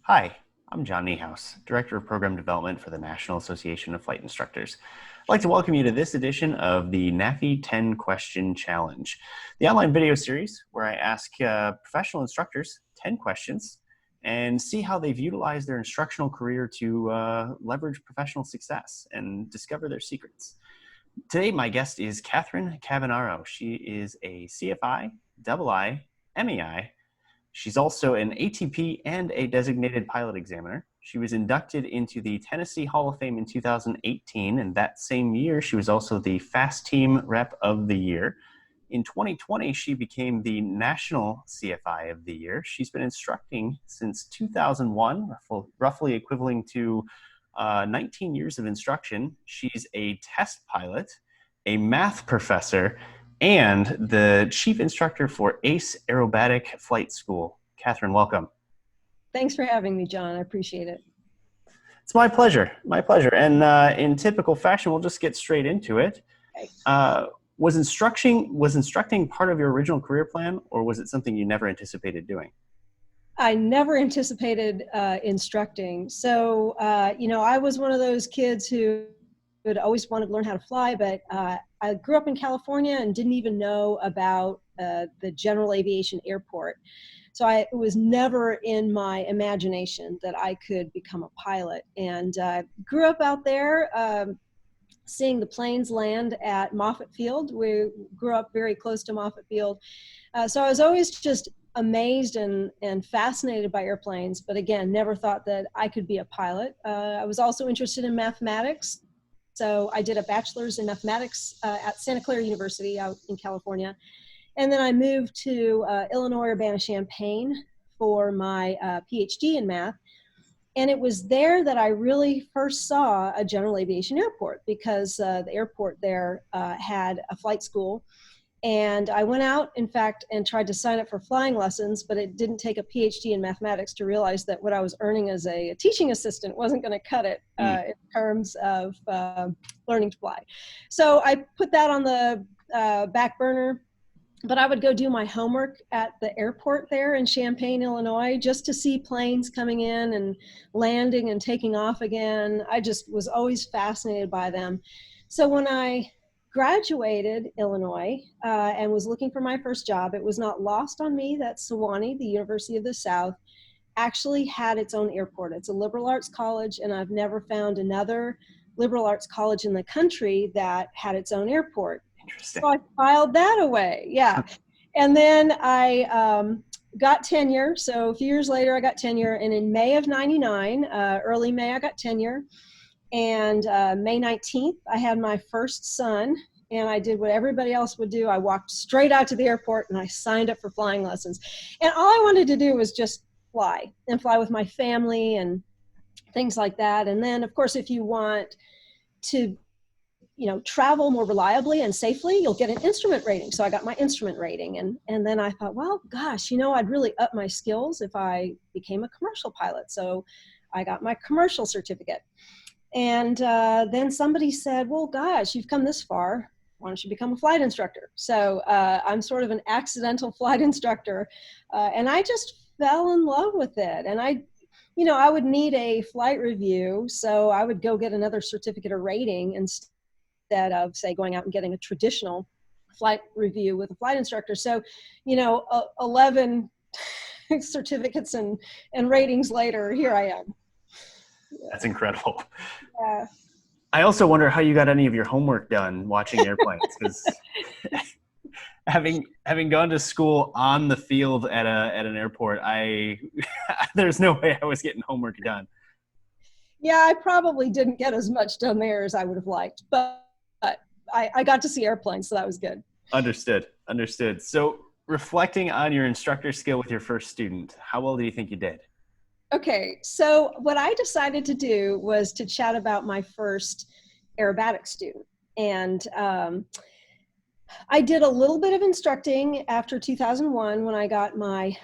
Hi, I'm John Niehaus, Director of Program Development for the National Association of Flight Instructors. I'd like to welcome you to this edition of the NAFI 10 Question Challenge, the online video series where I ask professional instructors 10 questions and see how they've utilized their instructional career to leverage professional success and discover their secrets. Today, my guest is Catherine Cavagnaro. She is a CFI, II, MEI. She's also an ATP and a designated pilot examiner. She was inducted into the Tennessee Hall of Fame in 2018, and that same year, she was also the Fast Team Rep of the Year. In 2020, she became the National CFI of the Year. She's been instructing since 2001, roughly equivalent to 19 years of instruction. She's a test pilot, a math professor, and the chief instructor for ACE Aerobatic Flight School. Catherine, welcome. Thanks for having me, John. I appreciate it. It's my pleasure. My pleasure. And in typical fashion, we'll just get straight into it. Was instructing part of your original career plan, or was it something you never anticipated doing? I never anticipated instructing. So, I was one of those kids who would always wanted to learn how to fly, but I grew up in California and didn't even know about the general aviation airport. So it was never in my imagination that I could become a pilot. And grew up out there seeing the planes land at Moffett Field. We grew up very close to Moffett Field. So I was always just amazed and fascinated by airplanes, but again, never thought that I could be a pilot. I was also interested in mathematics. So I did a bachelor's in mathematics at Santa Clara University out in California. And then I moved to Illinois, Urbana-Champaign for my PhD in math. And it was there that I really first saw a general aviation airport, because the airport there had a flight school. And I went out, in fact, and tried to sign up for flying lessons, but it didn't take a PhD in mathematics to realize that what I was earning as a teaching assistant wasn't going to cut it in terms of learning to fly. So I put that on the back burner, but I would go do my homework at the airport there in Champaign, Illinois, just to see planes coming in and landing and taking off again. I just was always fascinated by them. So when I graduated Illinois and was looking for my first job, it was not lost on me that Sewanee, the University of the South, actually had its own airport. It's a liberal arts college, and I've never found another liberal arts college in the country that had its own airport. Interesting. So I filed that away, yeah. And then I got tenure. So a few years later, I got tenure, and in May of '99, early May, I got tenure. And May 19th, I had my first son, and I did what everybody else would do. I walked straight out to the airport and I signed up for flying lessons. And all I wanted to do was just fly and fly with my family and things like that. And then, of course, if you want to, travel more reliably and safely, you'll get an instrument rating. So I got my instrument rating. And then I thought, well, gosh, I'd really up my skills if I became a commercial pilot. So I got my commercial certificate. And then somebody said, well, gosh, you've come this far. Why don't you become a flight instructor? So I'm sort of an accidental flight instructor. And I just fell in love with it. And I would need a flight review. So I would go get another certificate or rating instead of, say, going out and getting a traditional flight review with a flight instructor. So, 11 certificates and ratings later, here I am. That's incredible. Yeah. I also wonder how you got any of your homework done watching airplanes, because having gone to school on the field at an airport, there's no way I was getting homework done. Yeah, I probably didn't get as much done there as I would have liked, but I got to see airplanes, so that was good. Understood. So reflecting on your instructor skill with your first student, how well do you think you did? Okay, so what I decided to do was to chat about my first aerobatic student. And I did a little bit of instructing after 2001 when I got my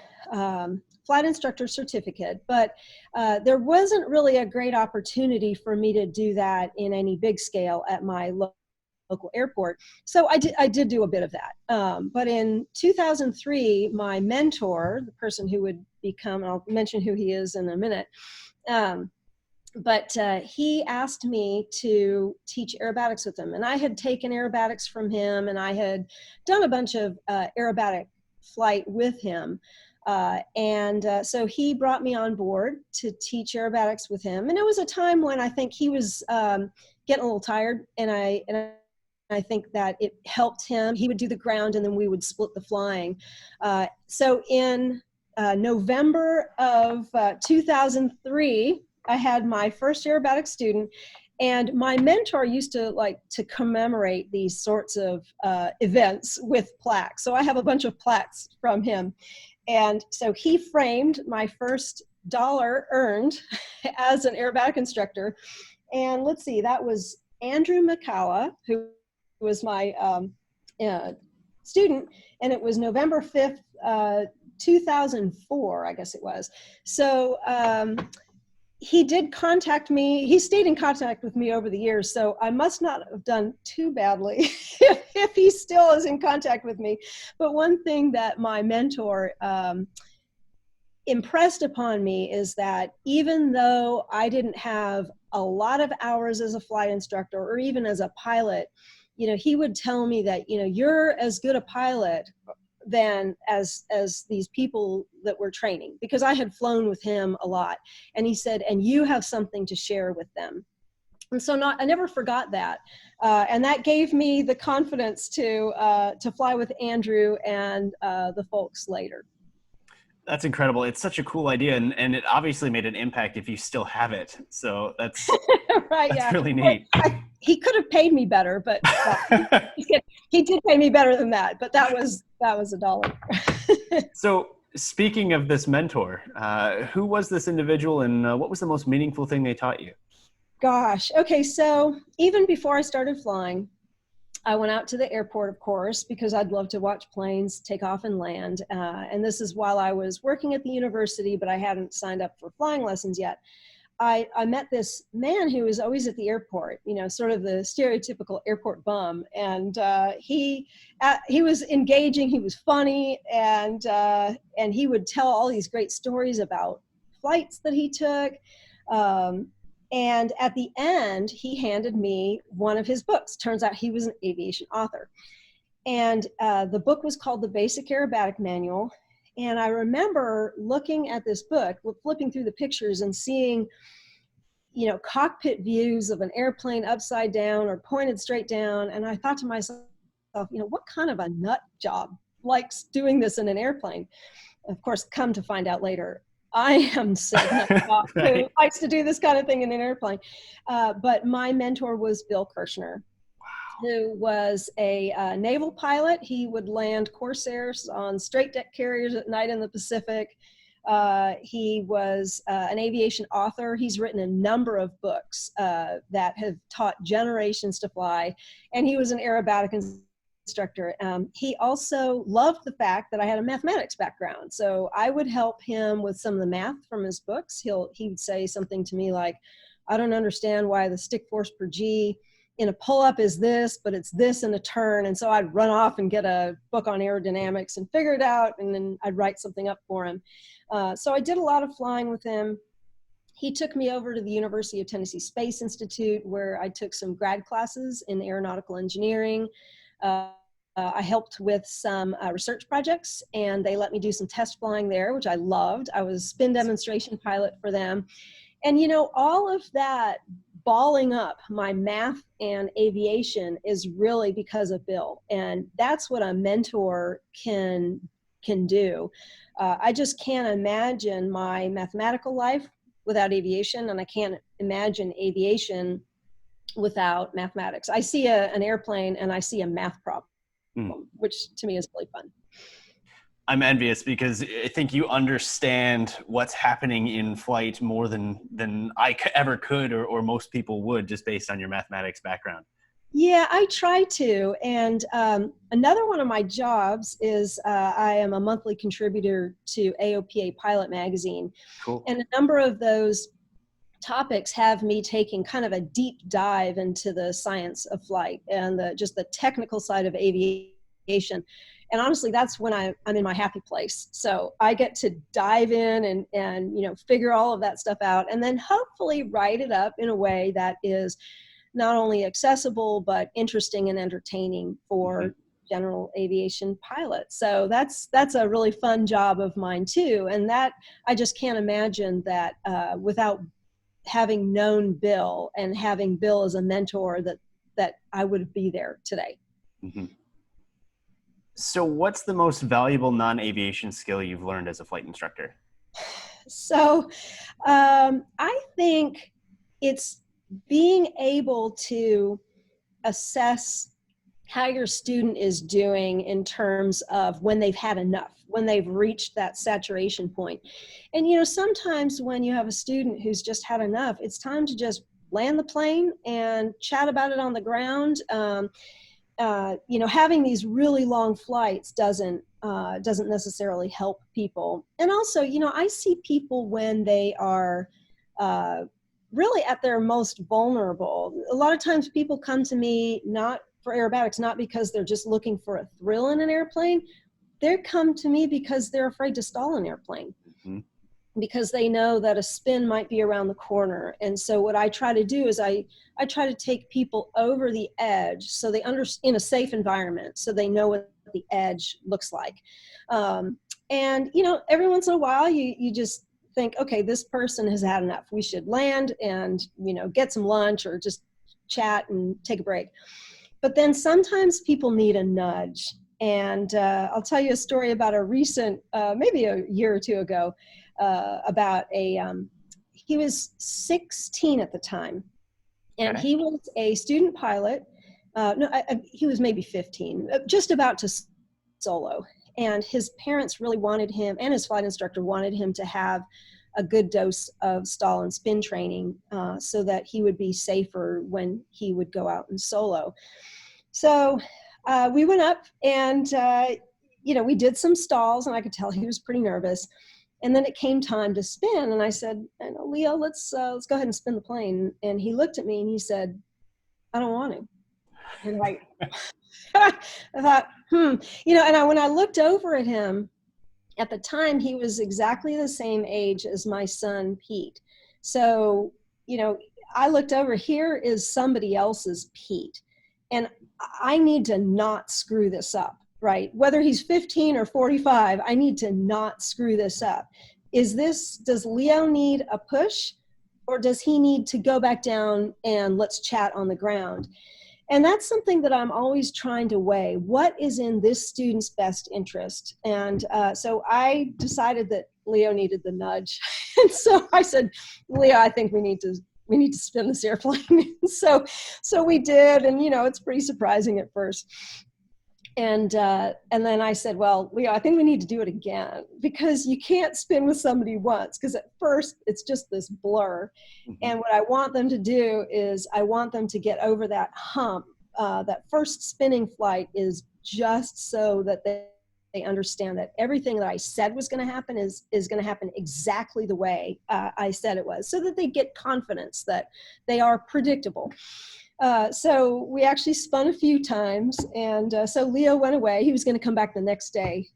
flight instructor certificate, but there wasn't really a great opportunity for me to do that in any big scale at my local airport. So I did do a bit of that. But in 2003, my mentor, the person who would become, and I'll mention who he is in a minute, but he asked me to teach aerobatics with him. And I had taken aerobatics from him, and I had done a bunch of aerobatic flight with him. So he brought me on board to teach aerobatics with him. And it was a time when I think he was getting a little tired, and I think that it helped him. He would do the ground, and then we would split the flying. So in November of 2003, I had my first aerobatic student, and my mentor used to like to commemorate these sorts of events with plaques. So I have a bunch of plaques from him. And so he framed my first dollar earned as an aerobatic instructor. And let's see, that was Andrew Makawa, who was my student, and it was November 5th, 2004, I guess it was. So he did contact me. He stayed in contact with me over the years, so I must not have done too badly if he still is in contact with me. But one thing that my mentor impressed upon me is that even though I didn't have a lot of hours as a flight instructor or even as a pilot, you know, he would tell me that, you know, you're as good a pilot than as these people that were training, because I had flown with him a lot. And he said, and you have something to share with them. And so I never forgot that. And that gave me the confidence to fly with Andrew and the folks later. That's incredible. It's such a cool idea, and it obviously made an impact if you still have it. So that's right, that's yeah. really neat. He could have paid me better, but he did pay me better than that. But that was a dollar. So speaking of this mentor, who was this individual, and what was the most meaningful thing they taught you? Gosh, okay. So even before I started flying, I went out to the airport, of course, because I'd love to watch planes take off and land. And this is while I was working at the university, but I hadn't signed up for flying lessons yet. I met this man who was always at the airport, you know, sort of the stereotypical airport bum. And he was engaging, he was funny, and he would tell all these great stories about flights that he took. And at the end, he handed me one of his books. Turns out he was an aviation author. And the book was called The Basic Aerobatic Manual. And I remember looking at this book, flipping through the pictures and seeing, you know, cockpit views of an airplane upside down or pointed straight down. And I thought to myself, you know, what kind of a nut job likes doing this in an airplane? Of course, come to find out later, I am said nut right. Who likes to do this kind of thing in an airplane. But my mentor was Bill Kirshner, who was a naval pilot. He would land Corsairs on straight deck carriers at night in the Pacific. He was an aviation author. He's written a number of books that have taught generations to fly. And he was an aerobatic instructor. He also loved the fact that I had a mathematics background. So I would help him with some of the math from his books. He would say something to me like, I don't understand why the stick force per G in a pull-up is this, but it's this in a turn. And so I'd run off and get a book on aerodynamics and figure it out, and then I'd write something up for him. So I did a lot of flying with him. He took me over to the University of Tennessee Space Institute, where I took some grad classes in aeronautical engineering. I helped with some research projects, and they let me do some test flying there, which I loved. I was spin demonstration pilot for them. And, you know, all of that balling up my math and aviation is really because of Bill. And that's what a mentor can do. I just can't imagine my mathematical life without aviation, and I can't imagine aviation without mathematics. I see an airplane and I see a math problem, which to me is really fun. I'm envious because I think you understand what's happening in flight more than I ever could or most people would, just based on your mathematics background. Yeah, I try to. And another one of my jobs is I am a monthly contributor to AOPA Pilot Magazine. Cool. And a number of those topics have me taking kind of a deep dive into the science of flight and just the technical side of aviation. And honestly, that's when I'm in my happy place. So I get to dive in and figure all of that stuff out, and then hopefully write it up in a way that is not only accessible, but interesting and entertaining for general aviation pilots. So that's a really fun job of mine too. And that, I just can't imagine that without having known Bill and having Bill as a mentor, that I would be there today. Mm-hmm. So what's the most valuable non-aviation skill you've learned as a flight instructor? So I think it's being able to assess how your student is doing in terms of when they've had enough, when they've reached that saturation point. And sometimes when you have a student who's just had enough, it's time to just land the plane and chat about it on the ground. Having these really long flights doesn't necessarily help people. And also, I see people when they are really at their most vulnerable. A lot of times people come to me not for aerobatics, not because they're just looking for a thrill in an airplane. They come to me because they're afraid to stall an airplane. Mm-hmm. Because they know that a spin might be around the corner. And so what I try to do is I try to take people over the edge so they in a safe environment, so they know what the edge looks like. And every once in a while you just think, okay, this person has had enough. We should land and get some lunch or just chat and take a break. But then sometimes people need a nudge. And I'll tell you a story about a recent, maybe a year or two ago, about he was 16 at the time, and he was a student pilot. He was maybe 15, just about to solo. And his parents really wanted him, and his flight instructor wanted him to have a good dose of stall and spin training so that he would be safer when he would go out and solo. So we went up and, we did some stalls, and I could tell he was pretty nervous. And then it came time to spin, and I said, Leo, let's go ahead and spin the plane. And he looked at me and he said, I don't want to. And I thought, and when I looked over at him, at the time, he was exactly the same age as my son, Pete. So, I looked over, here is somebody else's Pete. And I need to not screw this up, right? Whether he's 15 or 45, I need to not screw this up. Does Leo need a push, or does he need to go back down and let's chat on the ground? And that's something that I'm always trying to weigh. What is in this student's best interest? And so I decided that Leo needed the nudge. And so I said, Leo, I think we need to spin this airplane. So we did, and it's pretty surprising at first. And then I said, well, Leo, I think we need to do it again, because you can't spin with somebody once, because at first it's just this blur. Mm-hmm. And what I want them to do is I want them to get over that hump. That first spinning flight is just so that they understand that everything that I said was going to happen is going to happen exactly the way I said it was, so that they get confidence that they are predictable. So we actually spun a few times, and so Leo went away. He was going to come back the next day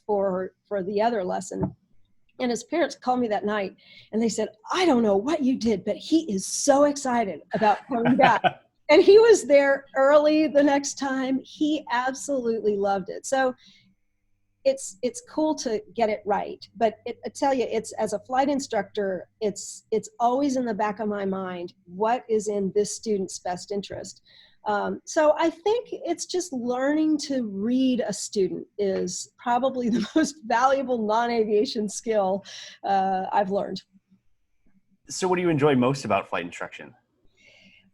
for the other lesson. And his parents called me that night, and they said, I don't know what you did, but he is so excited about coming back. And he was there early the next time. He absolutely loved it. So it's cool to get it right, but I tell you, it's, as a flight instructor, it's always in the back of my mind, what is in this student's best interest? So I think it's just learning to read a student is probably the most valuable non-aviation skill I've learned. So what do you enjoy most about flight instruction?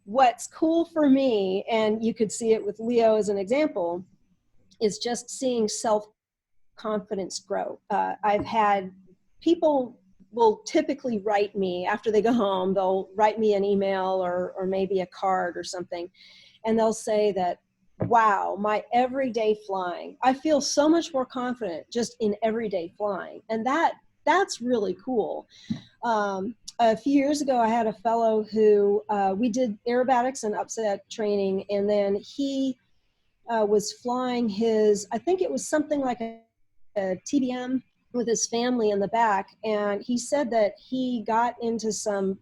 What's cool for me, and you could see it with Leo as an example, is just seeing self-confidence grow. I've had people will typically write me after they go home. They'll write me an email or maybe a card or something, and they'll say that, wow, my everyday flying, I feel so much more confident just in everyday flying. And that that's really cool. A few years ago, I had a fellow who we did aerobatics and upset training, and then he was flying his, I think it was something like a TBM with his family in the back, and he said that he got into some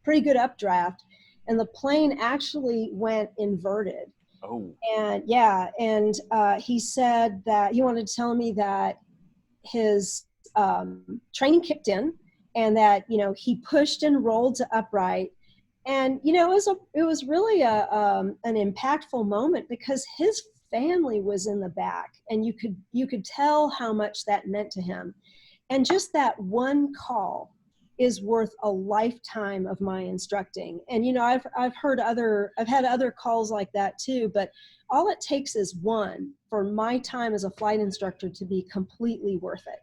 pretty good updraft, and the plane actually went inverted. Oh. And yeah, and he said that he wanted to tell me that his training kicked in, and that he pushed and rolled to upright, and it was really an impactful moment because his family was in the back, and you could tell how much that meant to him, and just that one call is worth a lifetime of my instructing. And I've had other calls like that too, but all it takes is one for my time as a flight instructor to be completely worth it.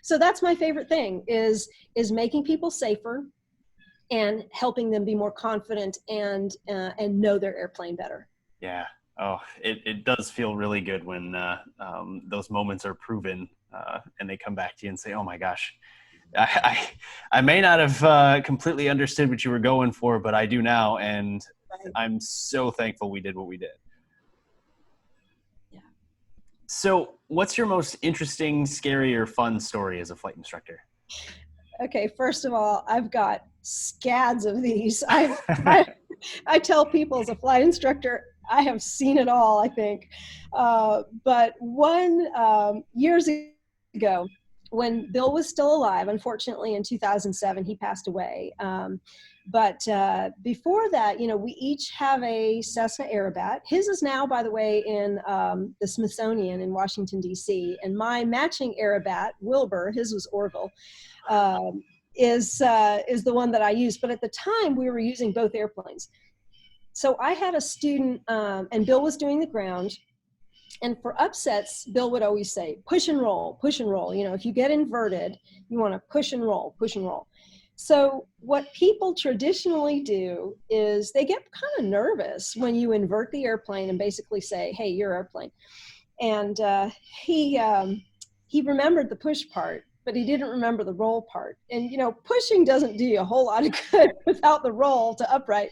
So that's my favorite thing is making people safer and helping them be more confident and know their airplane better. Yeah. Oh, it does feel really good when those moments are proven and they come back to you and say, oh my gosh, I may not have completely understood what you were going for, but I do now. And Right. I'm so thankful we did what we did. Yeah. So what's your most interesting, scary, or fun story as a flight instructor? Okay, first of all, I've got scads of these. I tell people as a flight instructor, I have seen it all, I think. But years ago, when Bill was still alive, unfortunately in 2007, he passed away. But before that, we each have a Cessna Aerobat. His is now, by the way, in the Smithsonian in Washington, D.C. And my matching Aerobat, Wilbur, his was Orville, is the one that I use. But at the time, we were using both airplanes. So I had a student, and Bill was doing the ground. And for upsets, Bill would always say, push and roll, push and roll. If you get inverted, you want to push and roll, push and roll. So what people traditionally do is they get kind of nervous when you invert the airplane and basically say, hey, your airplane. And he remembered the push part, but he didn't remember the roll part. And, pushing doesn't do you a whole lot of good without the roll to upright,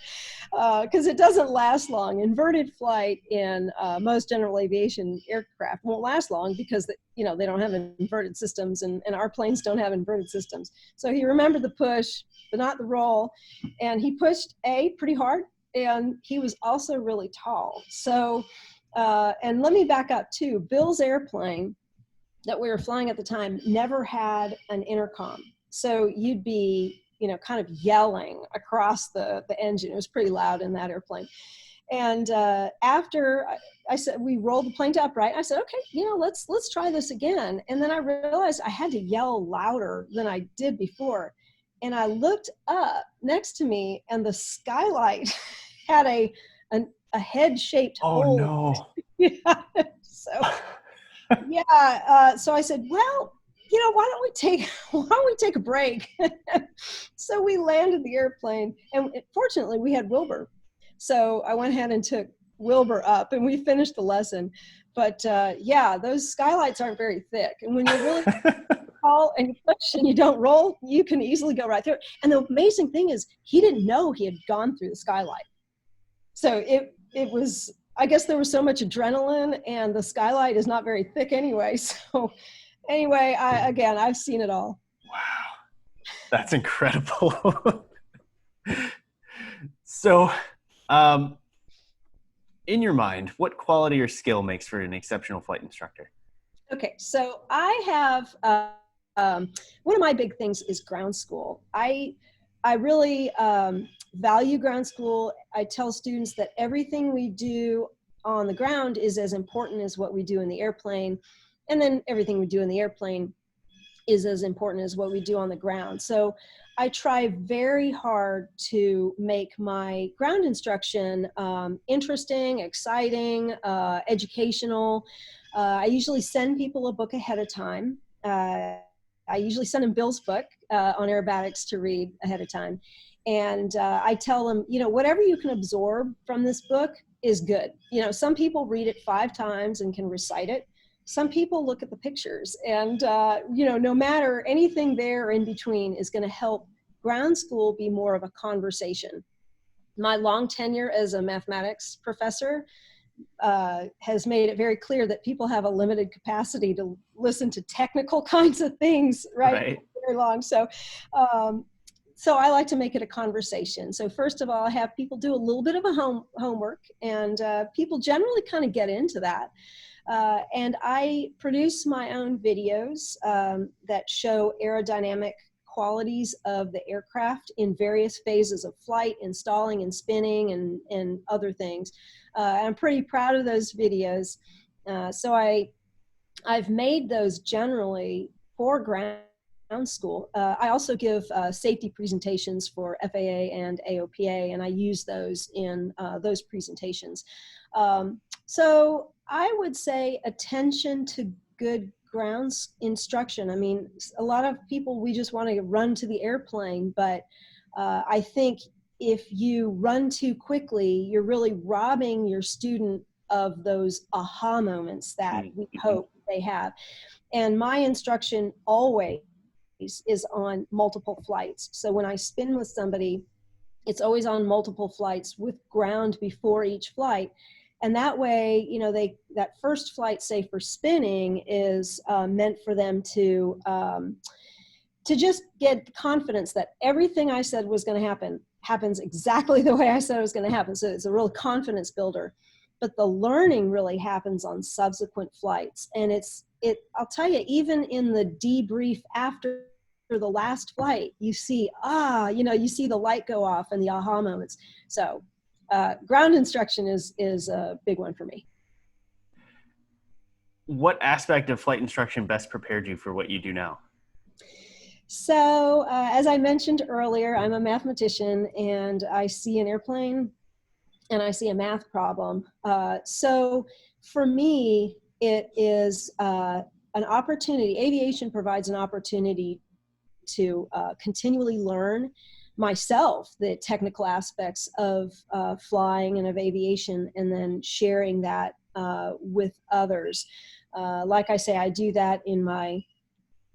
because it doesn't last long. Inverted flight in most general aviation aircraft won't last long because, they don't have inverted systems, and our planes don't have inverted systems. So he remembered the push, but not the roll. And he pushed pretty hard, and he was also really tall. So, and let me back up too. Bill's airplane that we were flying at the time never had an intercom. So you'd be, kind of yelling across the engine. It was pretty loud in that airplane. And after I said, we rolled the plane to upright, I said, okay, let's try this again. And then I realized I had to yell louder than I did before. And I looked up next to me, and the skylight had a head-shaped hole. No. Yeah. So I said, well, why don't we take a break? So we landed the airplane, and fortunately we had Wilbur. So I went ahead and took Wilbur up, and we finished the lesson. But those skylights aren't very thick. And when you're really tall and you push and you don't roll, you can easily go right through it. And the amazing thing is he didn't know he had gone through the skylight. So it was, I guess there was so much adrenaline, and the skylight is not very thick anyway. So anyway, I've seen it all. Wow. That's incredible. So, in your mind, what quality or skill makes for an exceptional flight instructor? Okay, so I have, one of my big things is ground school. I really value ground school. I tell students that everything we do on the ground is as important as what we do in the airplane. And then everything we do in the airplane is as important as what we do on the ground. So I try very hard to make my ground instruction interesting, exciting, educational. I usually send people a book ahead of time. I usually send them Bill's book on aerobatics to read ahead of time. And I tell them, whatever you can absorb from this book is good. Some people read it 5 times and can recite it. some people look at the pictures, and no matter anything there in between is going to help ground school be more of a conversation. My long tenure as a mathematics professor has made it very clear that people have a limited capacity to listen to technical kinds of things, right? Very long. So I like to make it a conversation. So first of all, I have people do a little bit of a homework, and people generally kind of get into that. And I produce my own videos that show aerodynamic qualities of the aircraft in various phases of flight, installing and spinning, and other things. I'm pretty proud of those videos. So I've made those generally for ground school. I also give safety presentations for FAA and AOPA, and I use those in those presentations. So I would say attention to good ground instruction. I mean, a lot of people, we just want to run to the airplane, but I think if you run too quickly, you're really robbing your student of those aha moments that we hope they have. And my instruction always is on multiple flights. So when I spin with somebody, it's always on multiple flights with ground before each flight. And that way, that first flight, say for spinning, is meant for them to just get confidence that everything I said was going to happen happens exactly the way I said it was going to happen. So it's a real confidence builder. But the learning really happens on subsequent flights. And I'll tell you, even in the debrief after the last flight, you see, you see the light go off and the aha moments. So ground instruction is a big one for me. What aspect of flight instruction best prepared you for what you do now? So as I mentioned earlier, I'm a mathematician, and I see an airplane and I see a math problem. So for me, it is an opportunity. Aviation provides an opportunity to continually learn myself the technical aspects of flying and of aviation, and then sharing that with others. Like I say, I do that in my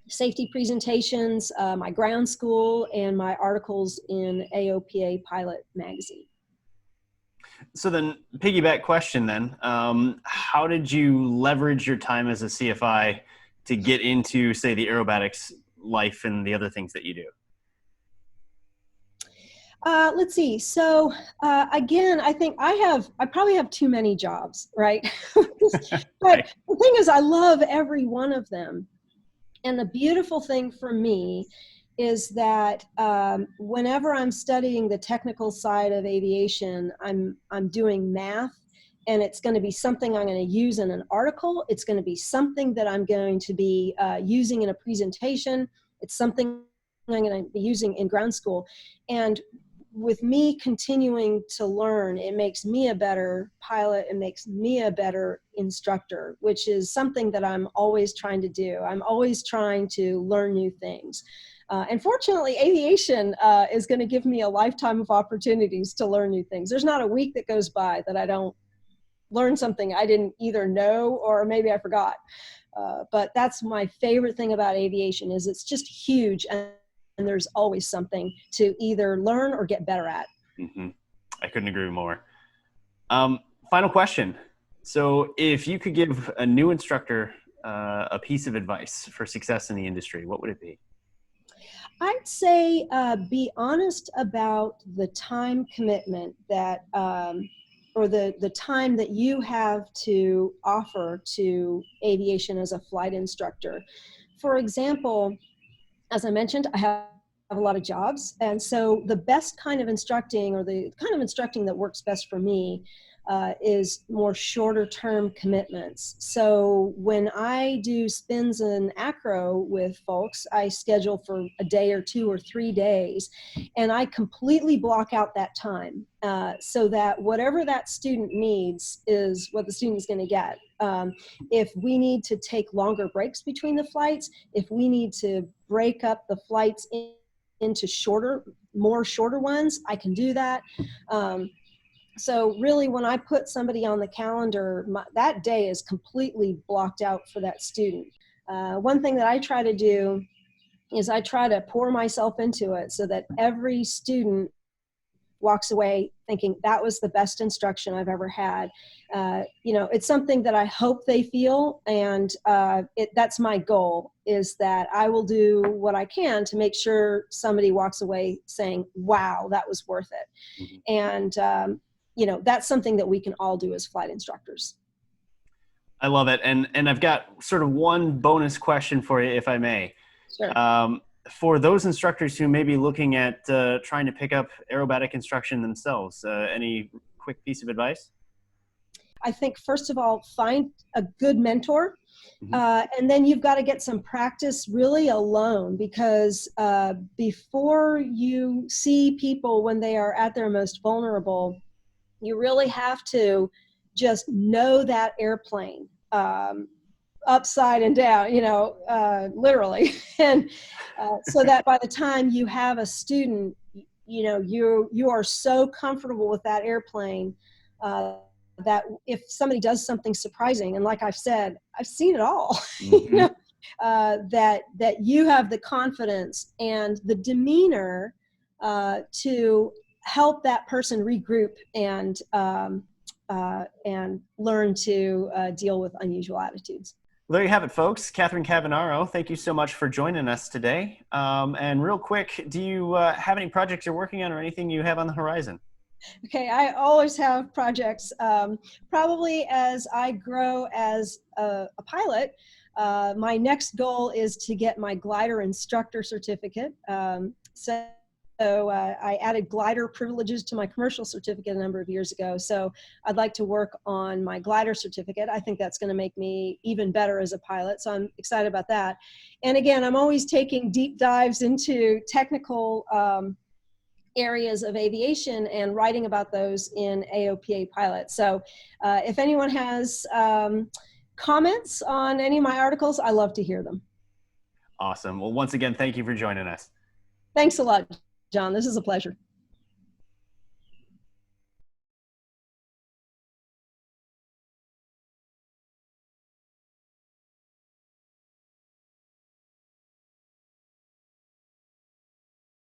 safety presentations, my ground school, and my articles in AOPA Pilot magazine. So then, piggyback question then, how did you leverage your time as a CFI to get into, say, the aerobatics life and the other things that you do? Let's see. So again, I think I probably have too many jobs, right? But the thing is, I love every one of them. And the beautiful thing for me is that whenever I'm studying the technical side of aviation, I'm doing math, and it's going to be something I'm going to use in an article. It's going to be something that I'm going to be using in a presentation. It's something I'm going to be using in ground school. And with me continuing to learn, it makes me a better pilot. It makes me a better instructor, which is something that I'm always trying to do. I'm always trying to learn new things. And fortunately, aviation is going to give me a lifetime of opportunities to learn new things. There's not a week that goes by that I don't learn something I didn't either know or maybe I forgot. But that's my favorite thing about aviation, is it's just huge, and there's always something to either learn or get better at. I couldn't agree more. Final question. So if you could give a new instructor a piece of advice for success in the industry, what would it be? I'd say be honest about the time commitment that, or the time that you have to offer to aviation as a flight instructor. For example, as I mentioned, I have a lot of jobs. And so the best kind of instructing, or the kind of instructing that works best for me, is more shorter term commitments. So when I do spins and acro with folks, I schedule for a day or 2 or 3 days, and I completely block out that time so that whatever that student needs is what the student's going to get. If we need to take longer breaks between the flights, if we need to break up the flights into shorter ones, I can do that. So really, when I put somebody on the calendar, that day is completely blocked out for that student. One thing that I try to do is I try to pour myself into it so that every student walks away thinking that was the best instruction I've ever had. It's something that I hope they feel, and that's my goal, is that I will do what I can to make sure somebody walks away saying, wow, that was worth it. Mm-hmm. And that's something that we can all do as flight instructors. I love it. And I've got sort of one bonus question for you, if I may. Sure. For those instructors who may be looking at trying to pick up aerobatic instruction themselves, any quick piece of advice? I think, first of all, find a good mentor. Mm-hmm. And then you've got to get some practice really alone, because before you see people when they are at their most vulnerable, you really have to just know that airplane upside and down, literally. And so that by the time you have a student, you are so comfortable with that airplane that if somebody does something surprising, and like I've said, I've seen it all, Mm-hmm. that you have the confidence and the demeanor to help that person regroup and learn to deal with unusual attitudes. Well, there you have it, folks. Catherine Cavagnaro, thank you so much for joining us today. And real quick, do you have any projects you're working on or anything you have on the horizon? Okay, I always have projects. Probably as I grow as a pilot, my next goal is to get my glider instructor certificate. So I added glider privileges to my commercial certificate a number of years ago. So I'd like to work on my glider certificate. I think that's going to make me even better as a pilot. So I'm excited about that. And again, I'm always taking deep dives into technical areas of aviation and writing about those in AOPA Pilot. So if anyone has comments on any of my articles, I love to hear them. Awesome. Well, once again, thank you for joining us. Thanks a lot, John. This is a pleasure.